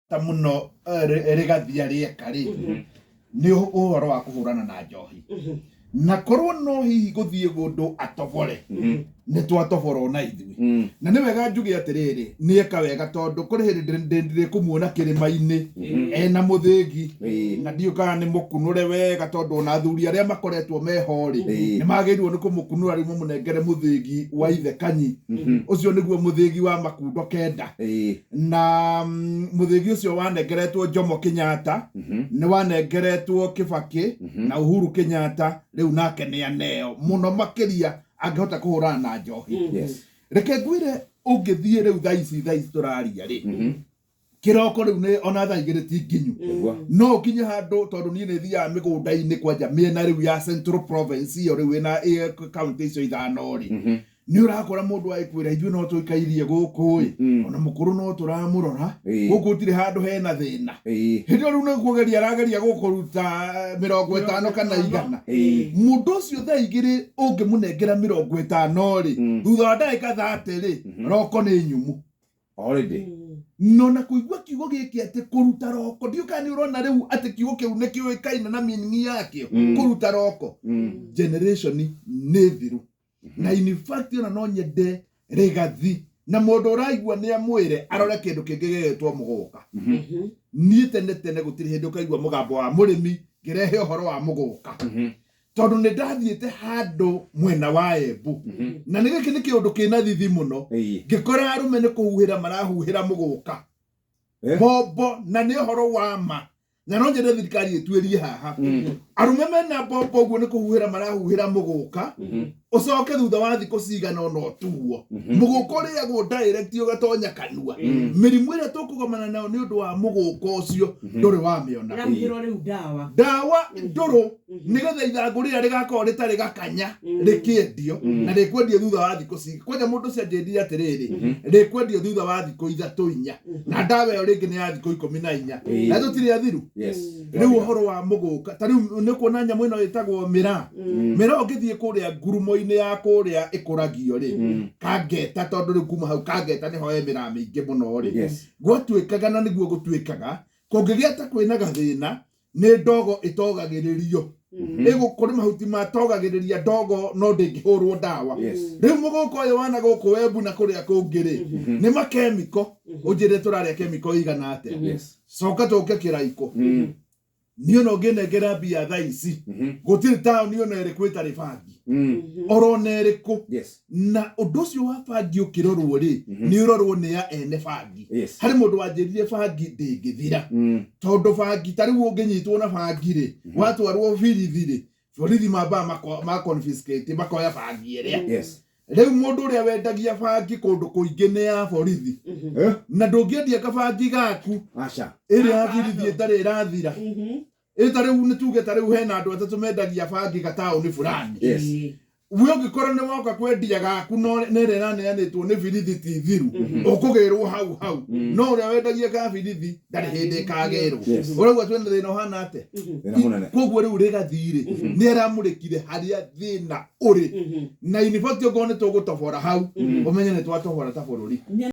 ta muno Rigathi arieka ri ni uhoro wa kùhùrana na njohi na korwo no hihi guthie gundu atobore ni twatoboro na ithui na ni wega njuge atiriri ni eka wega tondu kuri hindi ndindire kumuona kirima-ini ena muthingi na ndiukaga ni mukunure wega tondu na athuri aria makoretwo mehori ni magirwo ni kumukunura rimu munengere muthingi wa ithe Kanyi ucio niguo muthingi wa makundo kenda na muthingi ucio wanengeretwo Jomo Kenyatta ni wanengeretwo Kibaki na Uhuru Kenyatta riu nake ni aneo muno makiria angehota kùhùrana na njohi reke ngwire ungithie riu thaici turaria ri kiroko riu ni ona thaa igiri ti nginyu no ukinye handu tondu ni thia migunda-ini kwanja miena riu ya Central Province iyo riu ina county icio ithano ri ni urakora mundu aikwira ithuĩ no tuikairie guku ona mukuru no turamurora guku tire handu hena thina hindio riu ni kugeria arageria gukuruta 50 kana 100 mundu ucio thaa igiri ungimunengera 50 ri thutha wa ndagika 30 ri roko ni nyumu already no na kuigua kiugo giki ati kuruta roko ndiuka ni urona riu ati kiugo kiu ni kiuikaine na meaning yake kuruta roko generation ni thiru na in fact ona no nyende Rigathi na mundu uraigua ni amwire arore kindu kingi gigetwo muguka ni tene gutiri hindu kaigua mugambo wa murimi ngirehe uhoro wa muguka tondu ni ndathiite handu mwena wa Embu na ni giki ni kiundu kina thithi muno ngikora arume ni kuhuhira marahuhira muguka bobo na ni uhoro wa ma na no njende thirikari etwerie haha arume mena bobo guo ni kuhuhira marahuhira muguka ucoke thutha wa thikũ cigana ona ũtuo mũgũka ũrĩagwo direct ũgatonya kanua mĩrimũ ĩrĩa tũkũgomana nayo nĩ ũndũ wa mũgũka ũcio ndũrĩ wamĩona ndawa ndũrũ nĩgetha ithangũ rĩrĩa rĩgakorwo rĩtarĩ gakanya rĩkĩendio na rĩkwendio thutha wa thikũ cigana kwanja mũndũ ũcio anjĩrire atĩrĩrĩ rĩkwendio thutha wa thikũ 3 4 na ndawa ĩyo rĩngĩ nĩ ya thikũ 14 na tũtirĩ athiru rĩu ũhoro wa mũgũka ta rĩu nĩ kuona nyamũ ĩno ĩtagwo mĩra ũngĩthiĩ kũrĩa ngurumo-inĩ ya kũrĩa ĩkũragio ri kangeta tondu rĩu kuma hau kangeta niho emĩra mĩingĩ mũno ri gwatuĩkaga na nĩguo gũtuĩkaga kũngĩgĩa ta kwĩna gathĩna nĩ ndogo ĩtogagĩrĩrio ĩgũkũrĩ mahuti matogagĩrĩria ndogo no ndĩngĩhũrwo ndawa rĩu mũgũka ũyũ wana gũkũ Embu na kũrĩa kũngĩ rĩ nĩ makemiko ũnjĩre tũrarĩa kemiko igana atĩa coka tũke kĩraiko niyo no ngenengera mbia thaa ici gũtirĩ taũni ona ĩrĩkũ ĩtarĩ bangi orona ĩrĩkũ na ũndũ ũcio wa bangi ũkĩrorwo rĩ nĩ ũrorwo nĩ ya ene bangi harĩ mũndũ wanjĩrire bangi ndĩngĩthira tondũ bangi ta rĩu ũngĩnyitwo na bangi rĩ watwarwo birithi rĩ borithi mamba ma confiscate makoya bangi ĩrĩa rĩu mũndũ ũrĩa wendagia bangi kũndũ kũingĩ nĩ ya borithi na ndũngĩendia kabangi gaku ĩrĩa ya birithi ĩtarĩ ĩrathira ĩta rĩu nĩ tuge ta rĩu hena andũ atatũ mendagia bangi gataũni fulani we ũngĩkorwo nĩ woka kwendia gaku no nĩ ĩraneanĩtwo nĩ birithi ti thiru ũkũgĩrwo hau no ũrĩa wendagia ka birithi ndarĩ hĩndĩ ĩkagerwo ũrauga twĩna thĩna ũhana atĩa koguo rĩu Rigathi rĩ nĩ aramũrĩkire harĩa thĩna ũrĩ na in fact ũngĩkorwo nĩ tũgũtobora hau ũmenye nĩ twatobora ta bũrũri.